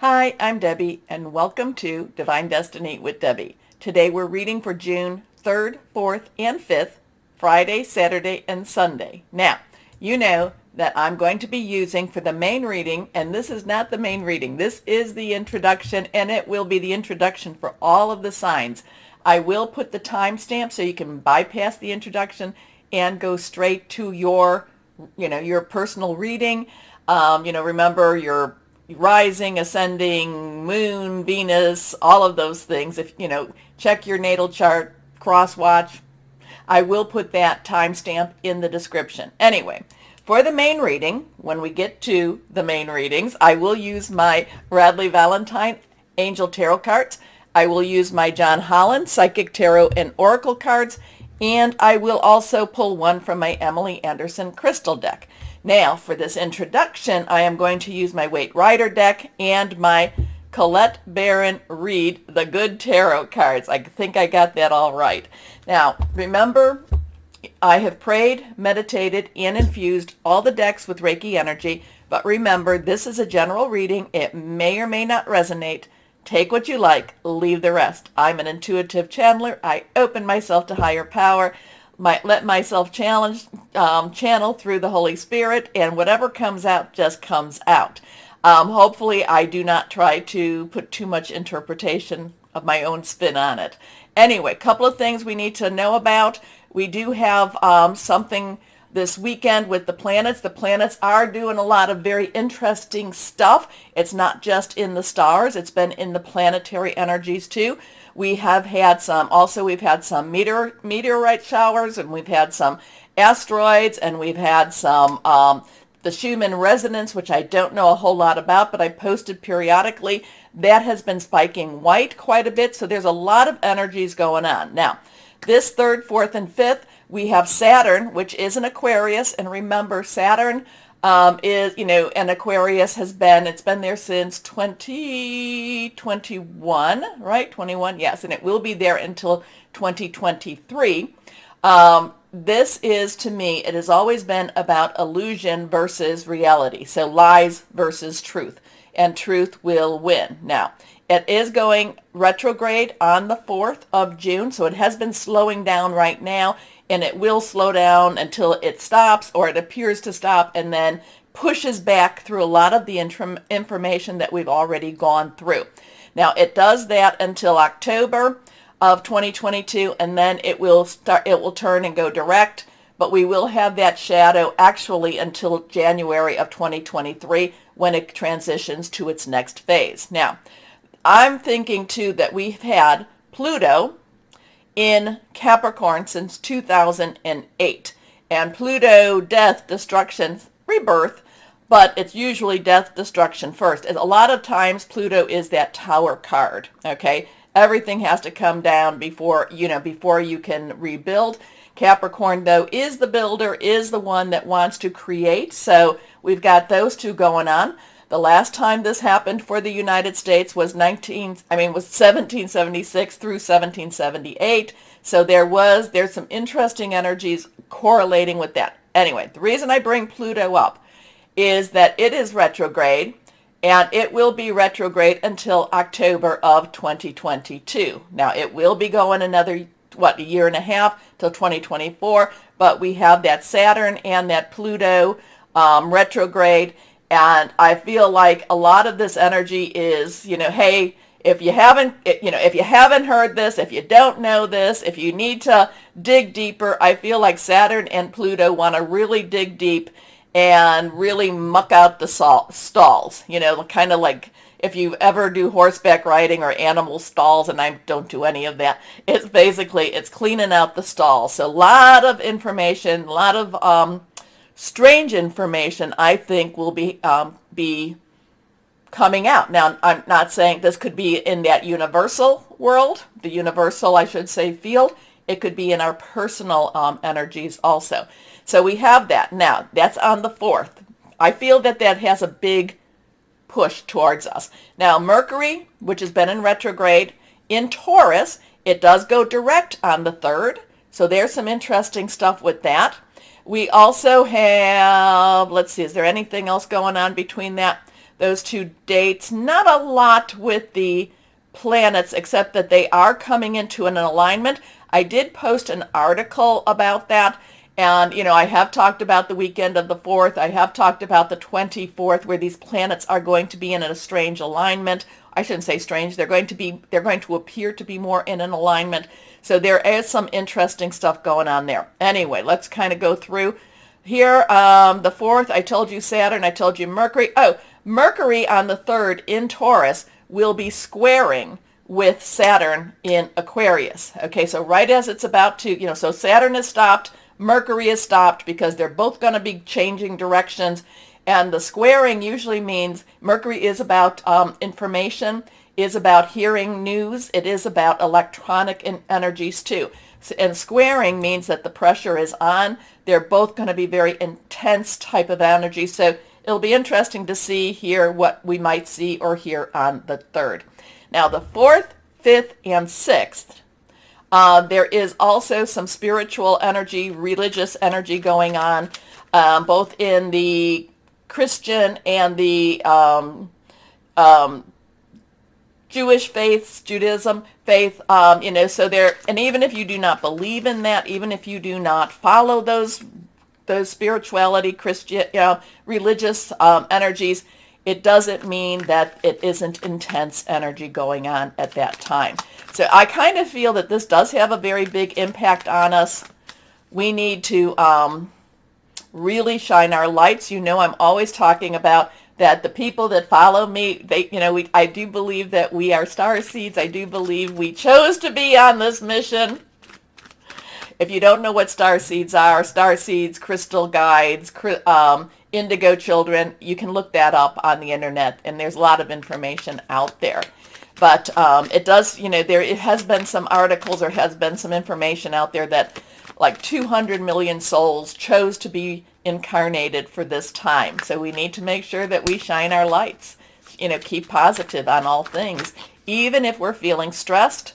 Hi, I'm Debbie, and welcome to Divine Destiny with Debbie. Today we're reading for June 3rd, 4th, and 5th, Friday, Saturday, and Sunday. Now, you know that I'm going to be using for the main reading, and this is not the main reading. This is the introduction, and it will be the introduction for all of the signs. I will put the timestamp so you can bypass the introduction and go straight to your personal reading. Remember your rising, ascending, moon, Venus, all of those things. If check your natal chart, crosswatch. I will put that timestamp in the description. Anyway, for the main reading, when we get to the main readings, I will use my Radley Valentine Angel Tarot cards. I will use my John Holland Psychic Tarot and Oracle cards, and I will also pull one from my Emily Anderson Crystal deck. Now, for this introduction, I am going to use my Waite Rider deck and my Colette Baron Reed The Good Tarot cards. I think I got that all right. Now, remember, I have prayed, meditated, and infused all the decks with Reiki energy, but remember, this is a general reading. It may or may not resonate. Take what you like, leave the rest. I'm an intuitive channeler. I open myself to higher power. Let myself channel through the Holy Spirit, and whatever comes out just comes out. Hopefully I do not try to put too much interpretation of my own spin on it. Anyway, a couple of things we need to know about. We do have something this weekend with the planets. The planets are doing a lot of very interesting stuff. It's not just in the stars. It's been in the planetary energies too. We've had some meteorite showers, and we've had some asteroids, and we've had some the Schumann resonance, which I don't know a whole lot about, but I posted periodically. That has been spiking white quite a bit, so there's a lot of energies going on. Now, this 3rd, 4th, and 5th, we have Saturn, which is an Aquarius, and remember, Saturn and Aquarius it's been there since 2021, right? 21, yes, and it will be there until 2023. This is, to me, it has always been about illusion versus reality, so lies versus truth, and truth will win. Now, it is going retrograde on the 4th of June, so it has been slowing down right now, and it will slow down until it stops, or it appears to stop, and then pushes back through a lot of the information that we've already gone through. Now, it does that until October of 2022, and then it will turn and go direct, but we will have that shadow actually until January of 2023 when it transitions to its next phase. Now, I'm thinking too that we've had Pluto in Capricorn since 2008, and Pluto, death, destruction, rebirth, but it's usually death, destruction first. A lot of times Pluto is that tower card, okay? Everything has to come down before you can rebuild. Capricorn, though, is the builder, is the one that wants to create, so we've got those two going on. The last time this happened for the United States was 1776 through 1778. So there's some interesting energies correlating with that. Anyway, the reason I bring Pluto up is that it is retrograde, and it will be retrograde until October of 2022. Now, it will be going another, a year and a half till 2024, but we have that Saturn and that Pluto retrograde. And I feel like a lot of this energy is, hey, if you haven't heard this, if you don't know this, if you need to dig deeper, I feel like Saturn and Pluto want to really dig deep and really muck out the stalls, kind of like if you ever do horseback riding or animal stalls, and I don't do any of that, it's cleaning out the stalls. So a lot of information, a lot of strange information, I think, will be coming out. Now, I'm not saying this could be in that universal world, the universal, I should say, field. It could be in our personal energies also. So we have that. Now, that's on the 4th. I feel that has a big push towards us. Now, Mercury, which has been in retrograde in Taurus, it does go direct on the 3rd. So there's some interesting stuff with that. We also have, let's see, is there anything else going on between that? those two dates. Not a lot with the planets, except that they are coming into an alignment. I did post an article about that. And, I have talked about the weekend of the 4th. I have talked about the 24th, where these planets are going to be in a strange alignment. I shouldn't say strange. They're going to appear to be more in an alignment. So there is some interesting stuff going on there. Anyway, let's kind of go through here. The 4th, I told you Saturn. I told you Mercury. Oh, Mercury on the 3rd in Taurus will be squaring with Saturn in Aquarius. Okay, so right as it's about to, so Saturn is stopped. Mercury is stopped because they're both going to be changing directions. And the squaring usually means Mercury is about information, is about hearing news. It is about electronic energies too. And squaring means that the pressure is on. They're both going to be very intense type of energy. So it'll be interesting to see here what we might see or hear on the 3rd. Now the 4th, 5th, and 6th. There is also some spiritual energy, religious energy going on, both in the Christian and the Jewish faiths, Judaism faith, so there, and even if you do not believe in that, even if you do not follow those spirituality, Christian, religious energies, it doesn't mean that it isn't intense energy going on at that time. So I kind of feel that this does have a very big impact on us. We need to really shine our lights. I'm always talking about that the people that follow me, I do believe that we are star seeds. I do believe we chose to be on this mission. If you don't know what star seeds are, crystal guides, indigo children, you can look that up on the internet, and there's a lot of information out there. But it does, it has been some articles or has been some information out there that like 200 million souls chose to be incarnated for this time. So we need to make sure that we shine our lights, keep positive on all things. Even if we're feeling stressed,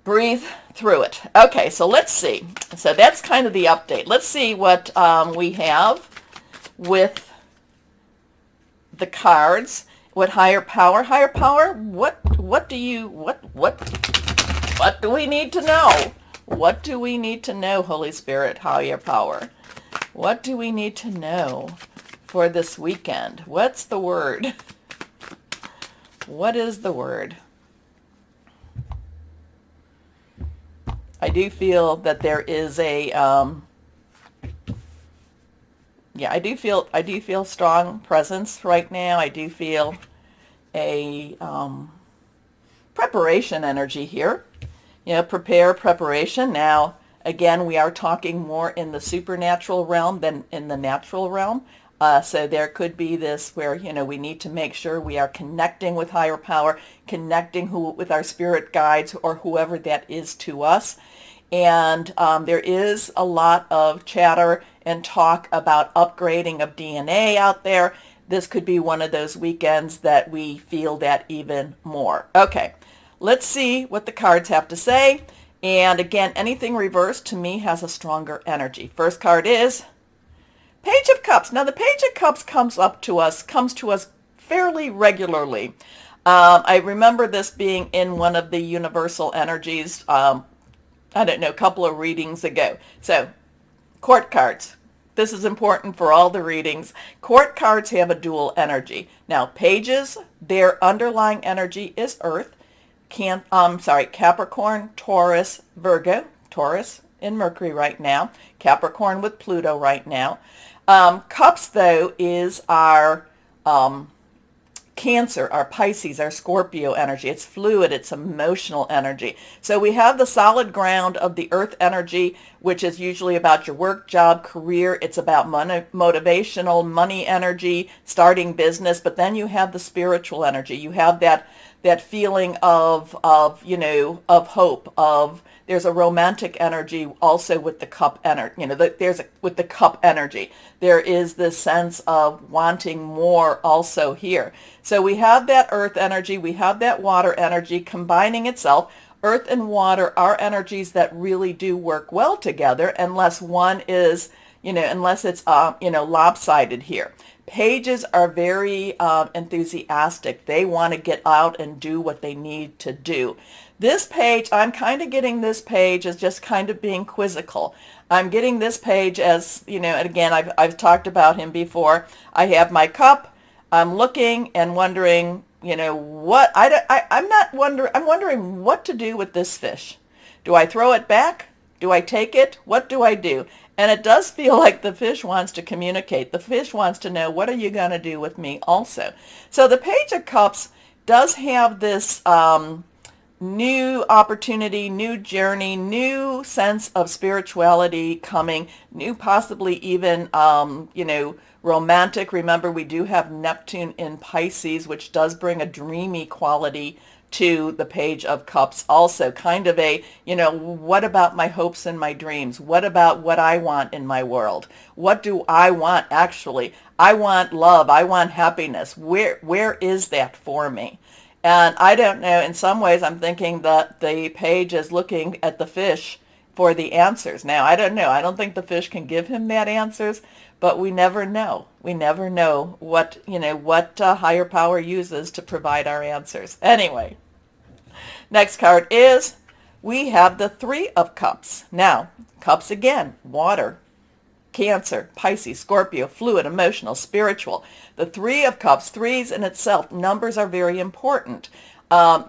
breathe through it. Okay, so let's see. So that's kind of the update. Let's see what we have with the cards. What higher power? What do we need to know? What do we need to know, Holy Spirit, higher power? What do we need to know for this weekend? What's the word? What is the word? I do feel that there is a I do feel strong presence right now. I do feel a preparation energy here. Preparation. Now, again, we are talking more in the supernatural realm than in the natural realm. So there could be this where, we need to make sure we are connecting with higher power, connecting with our spirit guides or whoever that is to us. And there is a lot of chatter and talk about upgrading of DNA out there. This could be one of those weekends that we feel that even more. Okay, let's see what the cards have to say. And again, anything reversed to me has a stronger energy. First card is Page of Cups. Now the Page of Cups comes to us fairly regularly. I remember this being in one of the universal energies, I don't know, a couple of readings ago. So, court cards. This is important for all the readings. Court cards have a dual energy. Now, pages, their underlying energy is Earth. Capricorn, Taurus, Virgo. Taurus in Mercury right now. Capricorn with Pluto right now. Cups, though, is our Cancer, our Pisces, our Scorpio energy. It's fluid, it's emotional energy. So we have the solid ground of the earth energy, which is usually about your work, job, career. It's about motivational, money energy, starting business. But then you have the spiritual energy. You have that feeling of hope, of there's a romantic energy also with the cup energy. With the cup energy. There is this sense of wanting more also here. So we have that earth energy, we have that water energy combining itself. Earth and water are energies that really do work well together unless one is, unless it's, lopsided here. Pages are very enthusiastic. They want to get out and do what they need to do. This page, I'm kind of getting this page as just kind of being quizzical. I'm getting this page as, and again, I've talked about him before. I have my cup. I'm looking and wondering, what, I'm wondering what to do with this fish. Do I throw it back? Do I take it? What do I do? And it does feel like the fish wants to communicate. The fish wants to know, what are you going to do with me also? So the Page of Cups does have this new opportunity, new journey, new sense of spirituality coming, new possibly even, romantic. Remember, we do have Neptune in Pisces, which does bring a dreamy quality to the Page of Cups also. Kind of a, what about my hopes and my dreams? What about what I want in my world? What do I want actually? I want love. I want happiness. Where is that for me? And I don't know, in some ways I'm thinking that the page is looking at the fish for the answers. Now, I don't know. I don't think the fish can give him that answers, but we never know. We never know what higher power uses to provide our answers. Anyway, next card is, we have the Three of Cups. Now, cups again, water, Cancer, Pisces, Scorpio, fluid, emotional, spiritual. The Three of Cups, threes in itself, numbers are very important. Dark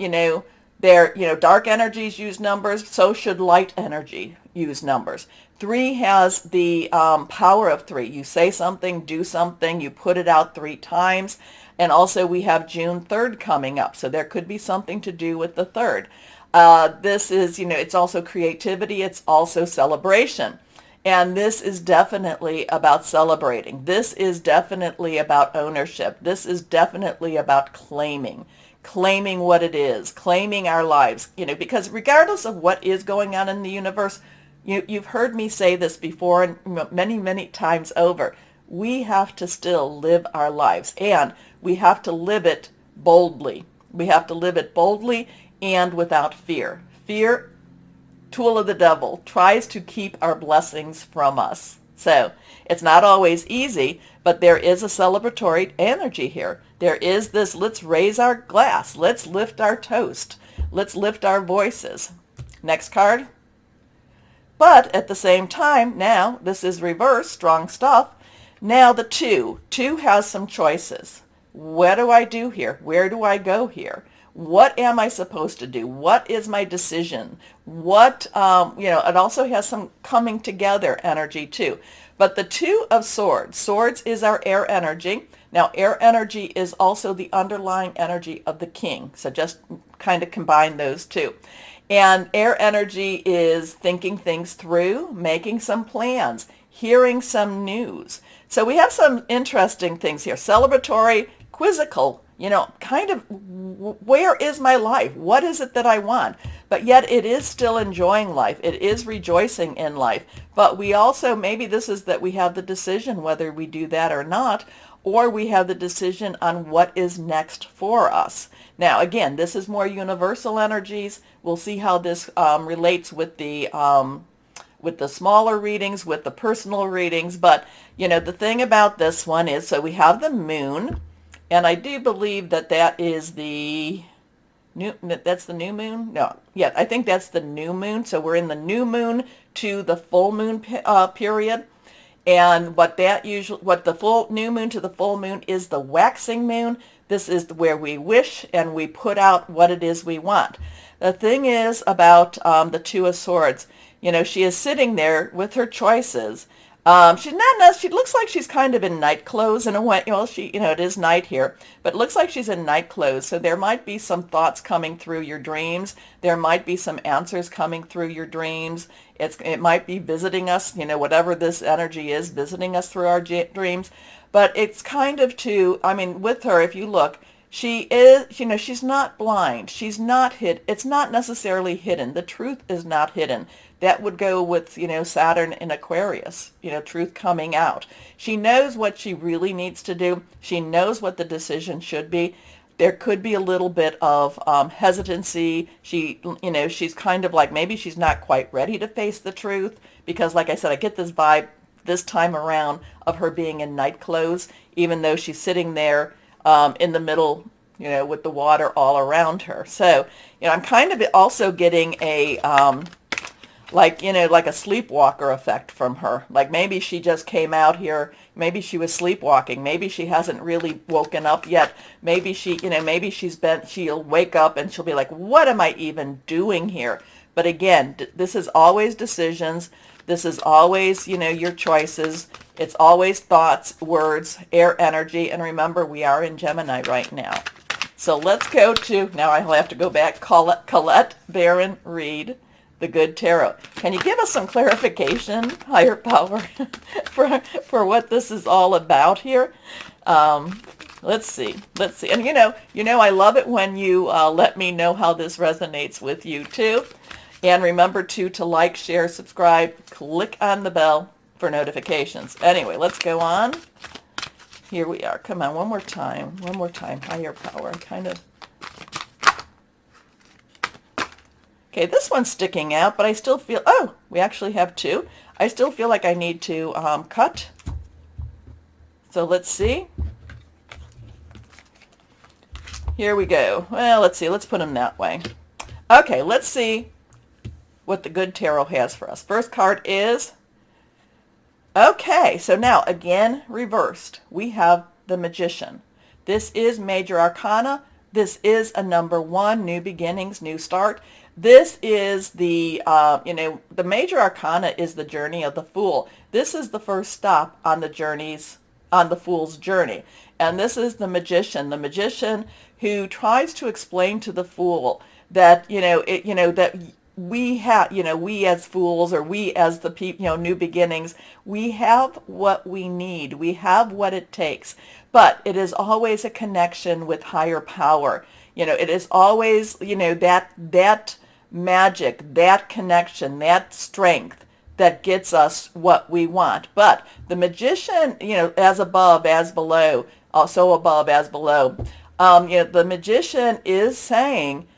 energies use numbers, so should light energy use numbers. Three has the power of three. You say something, do something, you put it out 3 times. And also we have June 3rd coming up, so there could be something to do with the 3rd. This is, it's also creativity, it's also celebration. And this is definitely about celebrating. This is definitely about ownership. This is definitely about claiming what it is, claiming our lives, because regardless of what is going on in the universe, you've heard me say this before and many, many times over, we have to still live our lives, and we have to live it boldly. We have to live it boldly and without fear. Fear, tool of the devil, tries to keep our blessings from us. So it's not always easy, but there is a celebratory energy here. There is this, let's raise our glass, let's lift our toast, let's lift our voices. Next card. But at the same time, now this is reverse, strong stuff. Now the two has some choices. What do I do here? Where do I go here? What am I supposed to do? What is my decision? It also has some coming together energy too. But the Two of Swords is our air energy. Now, air energy is also the underlying energy of the king. So just kind of combine those two. And air energy is thinking things through, making some plans, hearing some news. So we have some interesting things here. Celebratory, quizzical, kind of, where is my life? What is it that I want? But yet it is still enjoying life. It is rejoicing in life. But we also, maybe this is that we have the decision whether we do that or not, or we have the decision on what is next for us. Now, again, this is more universal energies. We'll see how this relates with the smaller readings, with the personal readings. But, the thing about this one is, so we have the moon. And I do believe that is that's the new moon? No, yeah, I think that's the new moon. So we're in the new moon to the full moon period. And what the full new moon to the full moon is the waxing moon. This is where we wish and we put out what it is we want. The thing is about the Two of Swords, she is sitting there with her choices. She looks like she's kind of in night clothes in a way. It is night here, but it looks like she's in night clothes. So there might be some thoughts coming through your dreams. There might be some answers coming through your dreams. It might be visiting us, whatever this energy is, visiting us through our dreams. But it's kind of with her, if you look, she is, she's not blind. She's not hid. It's not necessarily hidden. The truth is not hidden. That would go with, Saturn in Aquarius, truth coming out. She knows what she really needs to do. She knows what the decision should be. There could be a little bit of hesitancy. She's kind of like, maybe she's not quite ready to face the truth because, like I said, I get this vibe this time around of her being in night clothes, even though she's sitting there in the middle, with the water all around her. So, I'm kind of also getting a like a sleepwalker effect from her. Like maybe she just came out here, maybe she was sleepwalking, maybe she hasn't really woken up yet, maybe she'll wake up and she'll be like, what am I even doing here? But again, this is always decisions. This is always, your choices. It's always thoughts, words, air energy. And remember, we are in Gemini right now. So let's go to, now I'll have to go back, Colette Baron Reed, the Good Tarot. Can you give us some clarification, higher power, for what this is all about here? Let's see. And I love it when you let me know how this resonates with you too. And remember to like, share, subscribe, click on the bell for notifications. Anyway, let's go on. Here we are. Come on, one more time. Higher power. Okay, this one's sticking out, but I still feel, we actually have two. I still feel like I need to cut. So let's see. Here we go. Well, let's see. Let's put them that way. Okay, let's see what the Good Tarot has for us. First card is, okay, so now again reversed. We have the Magician. This is Major Arcana. This is a number 1, new beginnings, new start. This is the, the Major Arcana is the journey of the Fool. This is the first stop on the Fool's journey. And this is the Magician who tries to explain to the Fool that, that we as fools, or we as the people, new beginnings, we have what we need. We have what it takes. But it is always a connection with higher power. It is always, that magic, that connection, that strength that gets us what we want. But the Magician, as above, as below, so above, as below, the Magician is saying,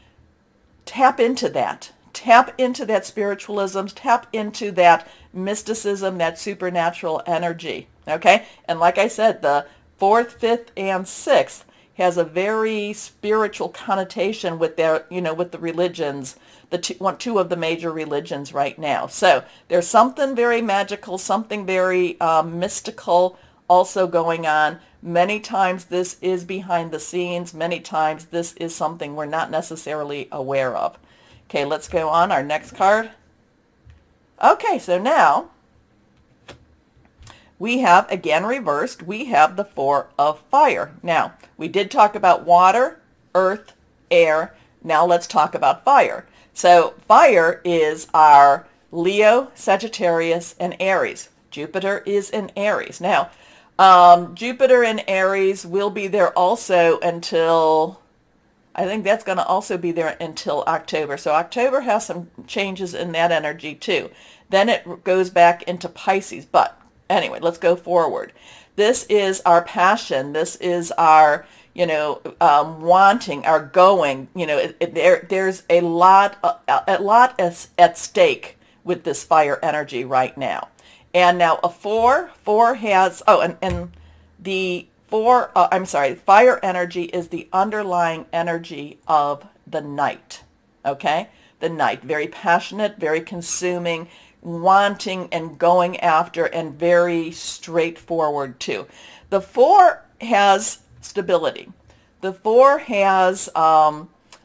tap into that. Tap into that spiritualism, tap into that mysticism, that supernatural energy, okay? And like I said, the 4th, 5th, and 6th has a very spiritual connotation with their, with the religions, the two of the major religions right now. So there's something very magical, something very mystical also going on. Many times this is behind the scenes. Many times this is something we're not necessarily aware of. Okay, let's go on. Our next card. Okay, so now we have, again reversed, we have the 4 of Fire. Now, we did talk about water, earth, air. Now let's talk about fire. So fire is our Leo, Sagittarius, and Aries. Jupiter is in Aries. Now, Jupiter in Aries will be there also until, I think that's going to also be there until October. So October has some changes in that energy too. Then it goes back into Pisces. But anyway, let's go forward. This is our passion. This is our, wanting, our going. There's a lot at stake with this fire energy right now. And now a 4 has, and the fire energy is the underlying energy of the night, okay? The night, very passionate, very consuming, wanting and going after, and very straightforward too. The 4 has stability. The 4 has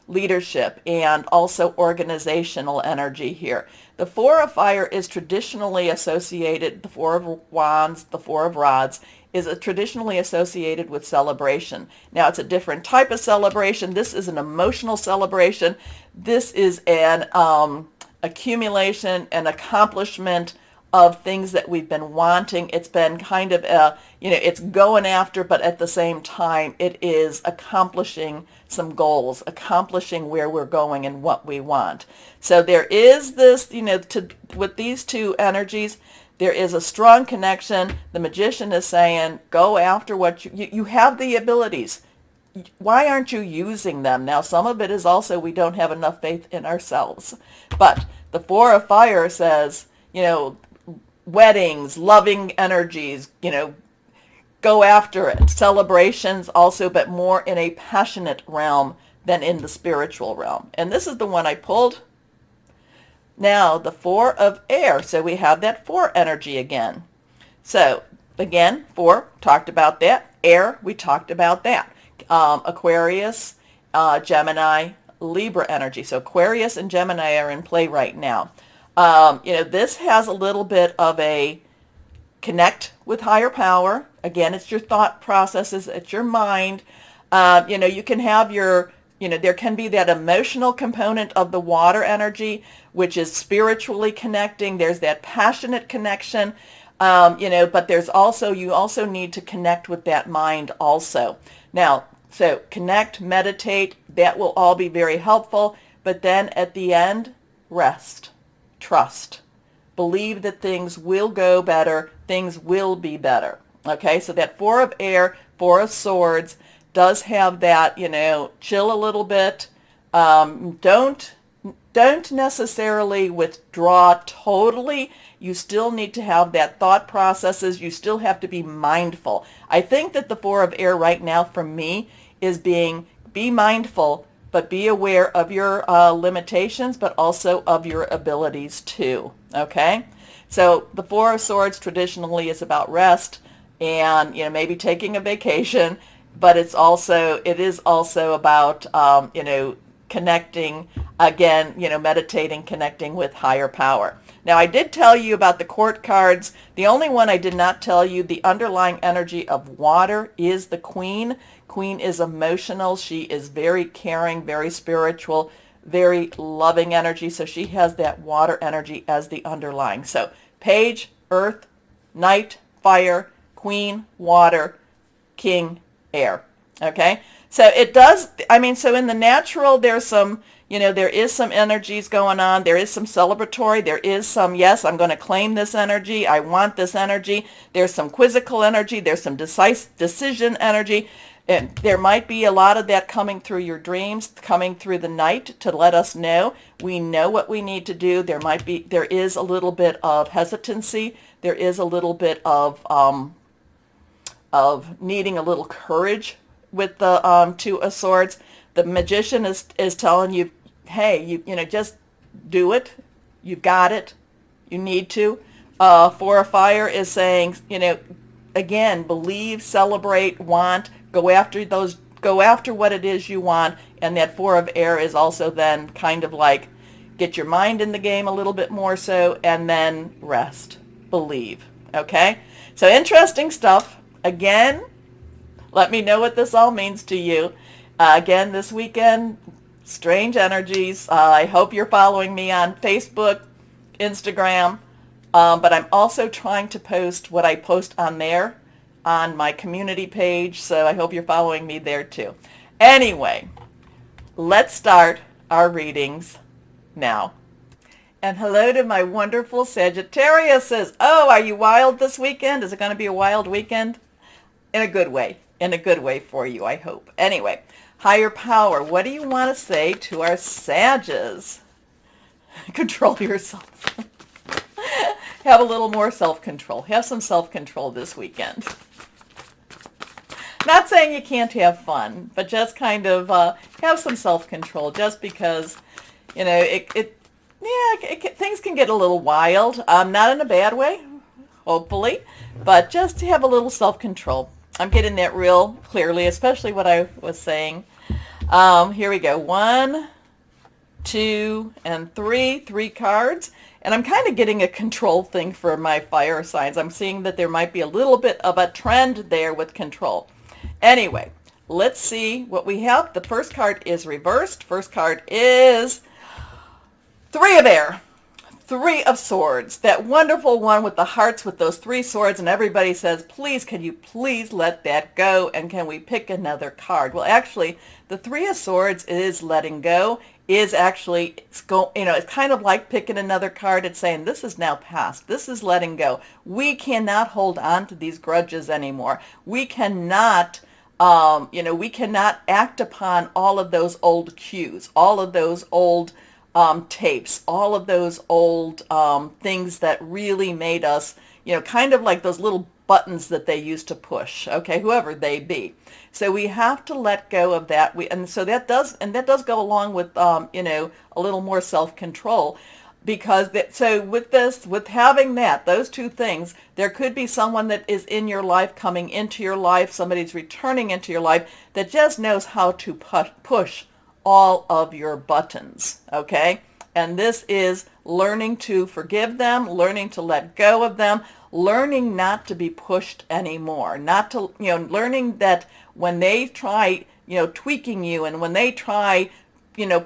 leadership and also organizational energy here. The 4 of Fire is traditionally associated, the 4 of Wands, the 4 of Rods, is traditionally associated with celebration. Now, it's a different type of celebration. This is an emotional celebration. This is an accumulation, an accomplishment of things that we've been wanting. It's been kind of, it's going after, but at the same time, it is accomplishing some goals, accomplishing where we're going and what we want. So there is this, with these two energies, there is a strong connection. The Magician is saying, go after what you have the abilities. Why aren't you using them? Now, some of it is also we don't have enough faith in ourselves. But the 4 of Fire says, weddings, loving energies, go after it. Celebrations also, but more in a passionate realm than in the spiritual realm. And this is the one I pulled. Now, the Four of Air. So we have that 4 energy again. So, again, 4, talked about that. Air, we talked about that. Aquarius, Gemini, Libra energy. So Aquarius and Gemini are in play right now. This has a little bit of a connect with higher power. Again, it's your thought processes, it's your mind. You can have your, there can be that emotional component of the water energy, which is spiritually connecting. There's that passionate connection, but there's also, you also need to connect with that mind also. Now, so connect, meditate, that will all be very helpful. But then at the end, rest, trust, believe that things will go better, things will be better. Okay, so that 4 of Air, 4 of Swords does have that, chill a little bit. Don't necessarily withdraw totally. You still need to have that thought processes. You still have to be mindful. I think that the 4 of Air right now for me is be mindful, but be aware of your limitations, but also of your abilities too. Okay? So the 4 of Swords traditionally is about rest and, maybe taking a vacation, but it is also about, connecting, again, meditating, connecting with higher power. Now, I did tell you about the court cards. The only one I did not tell you, the underlying energy of water is the Queen. Queen is emotional. She is very caring, very spiritual, very loving energy. So she has that water energy as the underlying. So Page, Earth, Knight, Fire, Queen, Water, King, Air. Okay? So it does, so in the natural, there's some, there is some energies going on. There is some celebratory. There is some, yes, I'm going to claim this energy. I want this energy. There's some quizzical energy. There's some decision energy. And there might be a lot of that coming through your dreams, coming through the night to let us know. We know what we need to do. There is a little bit of hesitancy. There is a little bit of needing a little courage with the 2 of Swords. The Magician is telling you, hey, you just do it. You've got it. You need to. 4 of Fire is saying, again, believe, celebrate, want, go after what it is you want. And that 4 of Air is also then kind of like get your mind in the game a little bit more so, and then rest, believe. Okay? So interesting stuff. Again, let me know what this all means to you. Again, this weekend, strange energies. I hope you're following me on Facebook, Instagram, but I'm also trying to post what I post on there on my community page, so I hope you're following me there too. Anyway, let's start our readings now. And hello to my wonderful Sagittariuses. Oh, are you wild this weekend? Is it going to be a wild weekend? In a good way. In a good way for you, I hope. Anyway, higher power. What do you want to say to our Sages? Control yourself. Have a little more self-control. Have some self-control this weekend. Not saying you can't have fun, but just kind of have some self-control. Just because, things can get a little wild. Not in a bad way, hopefully, but just to have a little self-control. I'm getting that real clearly, especially what I was saying. Here we go. 1, 2, and 3. 3 cards. And I'm kind of getting a control thing for my fire signs. I'm seeing that there might be a little bit of a trend there with control. Anyway, let's see what we have. The first card is reversed. First card is 3 of Air. 3 of Swords. That wonderful one with the hearts with those 3 swords, and everybody says, please, can you please let that go, and can we pick another card? Well, actually, the 3 of Swords is letting go, is actually, it's kind of like picking another card. It's saying, this is now past. This is letting go. We cannot hold on to these grudges anymore. We cannot, we cannot act upon all of those old cues, all of those old tapes, all of those old things that really made us, kind of like those little buttons that they used to push, okay, whoever they be. So we have to let go of that. And so that does go along with, a little more self-control. Because so with having those two things, there could be someone that is in your life, coming into your life, somebody's returning into your life that just knows how to push all of your buttons, okay? And this is learning to forgive them, learning to let go of them, learning not to be pushed anymore, learning that when they try, tweaking you, and when they try,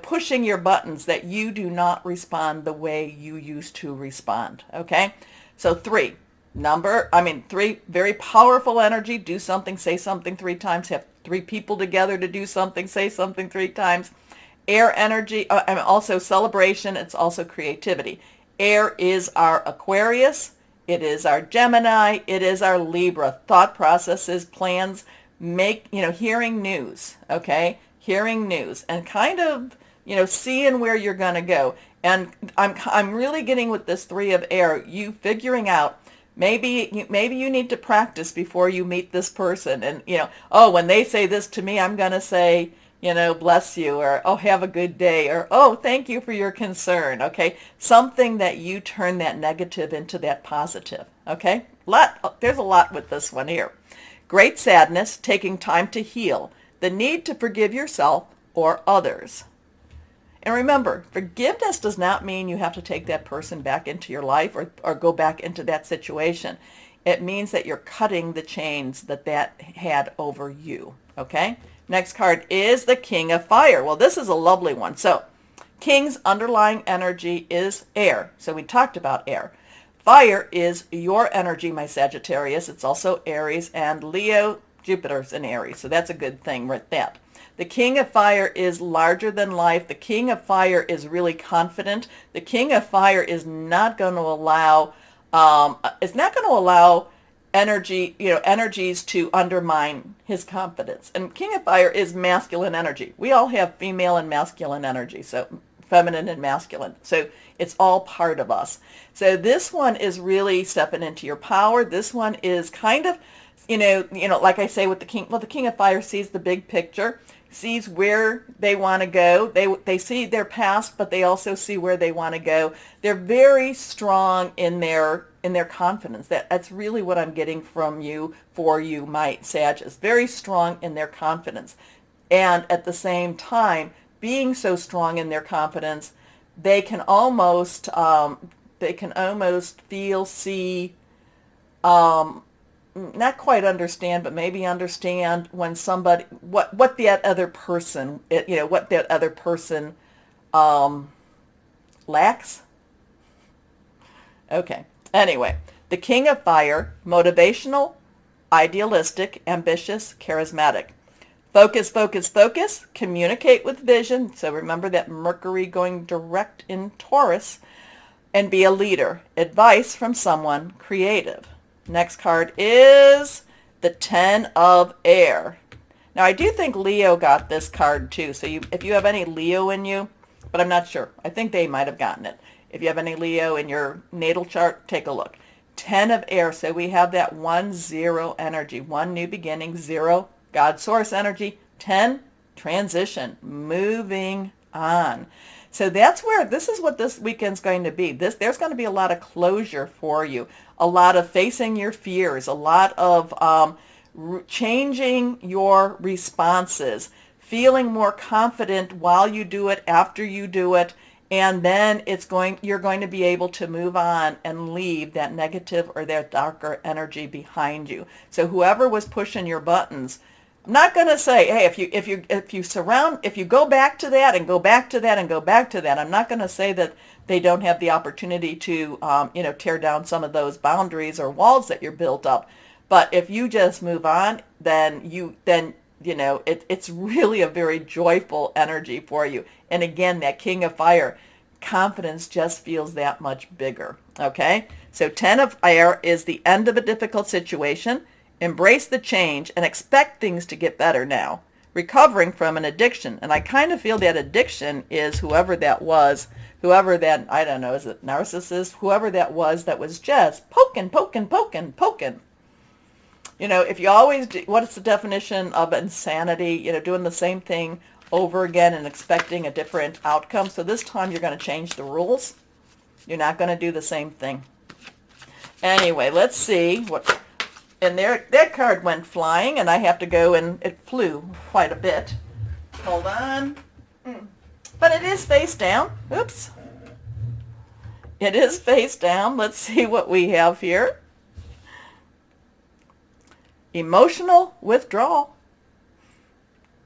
pushing your buttons, that you do not respond the way you used to respond, okay? So three, very powerful energy. Do something, say something 3 times. Have 3 people together to do something, say something 3 times. Air energy, and also celebration. It's also creativity. Air is our Aquarius. It is our Gemini. It is our Libra. Thought processes, plans, hearing news, okay? Hearing news and kind of, seeing where you're going to go. And I'm really getting with this 3 of air, you figuring out maybe you need to practice before you meet this person. And, when they say this to me, I'm going to say, bless you, or, oh, have a good day, or, oh, thank you for your concern. Okay. Something that you turn that negative into that positive. Okay. There's a lot with this one here. Great sadness, taking time to heal. The need to forgive yourself or others. And remember, forgiveness does not mean you have to take that person back into your life or go back into that situation. It means that you're cutting the chains that had over you. Okay? Next card is the King of Fire. Well, this is a lovely one. So, King's underlying energy is air. So we talked about air. Fire is your energy, my Sagittarius. It's also Aries, and Leo, Jupiter's in Aries, so that's a good thing right there. The King of Fire is larger than life. The King of Fire is really confident. The King of Fire is not going to allow energies to undermine his confidence. And King of Fire is masculine energy. We all have female and masculine energy, so feminine and masculine. So it's all part of us. So this one is really stepping into your power. This one is kind of, like I say with the King, the King of Fire sees the big picture, sees where they want to go. They see their past, but they also see where they want to go. They're very strong in their confidence. That's really what I'm getting from you, for you, my Sagittarius. Very strong in their confidence. And at the same time, being so strong in their confidence, they can almost feel, see, not quite understand, but maybe understand when somebody, what that other person, lacks. Okay. Anyway, the King of Fire, motivational, idealistic, ambitious, charismatic. Focus, focus, focus. Communicate with vision. So remember that Mercury going direct in Taurus. And be a leader. Advice from someone creative. Next card is the 10 of Air. Now, I do think Leo got this card too. So if you have any Leo in you, but I'm not sure. I think they might have gotten it. If you have any Leo in your natal chart, take a look. 10 of Air. So we have that 1-0 energy. 1, new beginning. 0, God source energy. 10, transition. Moving on. So this is what this weekend's going to be. There's going to be a lot of closure for you, a lot of facing your fears, a lot of changing your responses, feeling more confident while you do it, after you do it, and then you're going to be able to move on and leave that negative or that darker energy behind you. So whoever was pushing your buttons, I'm not going to say, hey, if you go back to that and go back to that and go back to that, I'm not going to say that they don't have the opportunity to, tear down some of those boundaries or walls that you're built up. But if you just move on, then it's really a very joyful energy for you. And again, that King of Fire, confidence just feels that much bigger. Okay? So 10 of Air is the end of a difficult situation. Embrace the change and expect things to get better now. recovering from an addiction. And I kind of feel that addiction is whoever that was, whoever that, I don't know, is it narcissist, whoever that was just poking. You know, if you always do, what's the definition of insanity? You know, doing the same thing over again and expecting a different outcome. So this time you're going to change the rules. You're not going to do the same thing. Anyway, let's see what, and there, that card went flying, and I have to go, and it flew quite a bit. Hold on. But it is face down. Oops. It is face down. Let's see what we have here. Emotional withdrawal.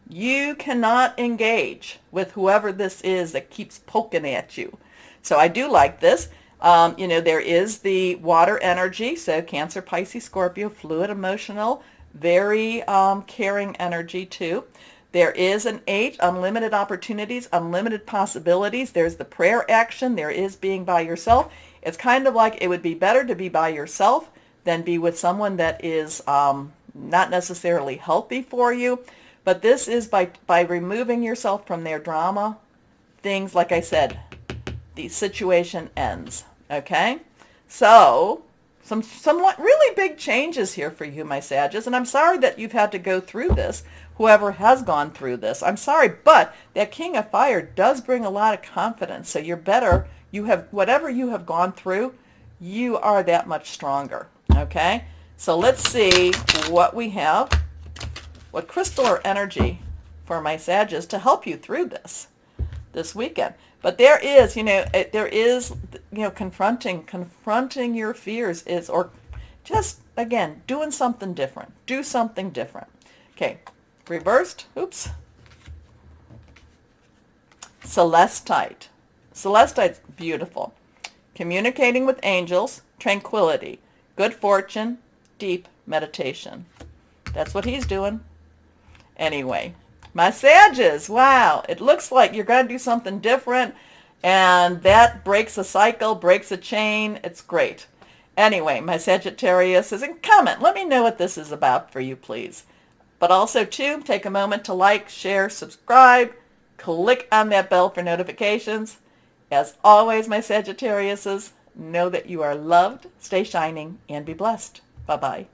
You cannot engage with whoever this is that keeps poking at you. So I do like this. You know, there is the water energy, so Cancer, Pisces, Scorpio, fluid, emotional, very caring energy too. There is an 8, unlimited opportunities, unlimited possibilities. There's the prayer action. There is being by yourself. It's kind of like it would be better to be by yourself than be with someone that is not necessarily healthy for you. But this is by removing yourself from their drama, things, like I said, the situation ends. Okay? So, somewhat really big changes here for you, my Sagittarius, and I'm sorry that you've had to go through this, whoever has gone through this. I'm sorry, but that King of Fire does bring a lot of confidence, so you're better. You have, whatever you have gone through, you are that much stronger. Okay? So let's see what we have, what crystal or energy for my Sagittarius to help you through this weekend. But there is, confronting your fears is, or just, again, doing something different. Do something different. Okay, reversed, oops. Celestite. Celestite's beautiful. Communicating with angels, tranquility, good fortune, deep meditation. That's what he's doing. Anyway. My Sagittarius, wow, it looks like you're going to do something different, and that breaks a cycle, breaks a chain. It's great. Anyway, my Sagittarius is in comment. Let me know what this is about for you, please. But also, too, take a moment to like, share, subscribe, click on that bell for notifications. As always, my Sagittariuses, know that you are loved, stay shining, and be blessed. Bye-bye.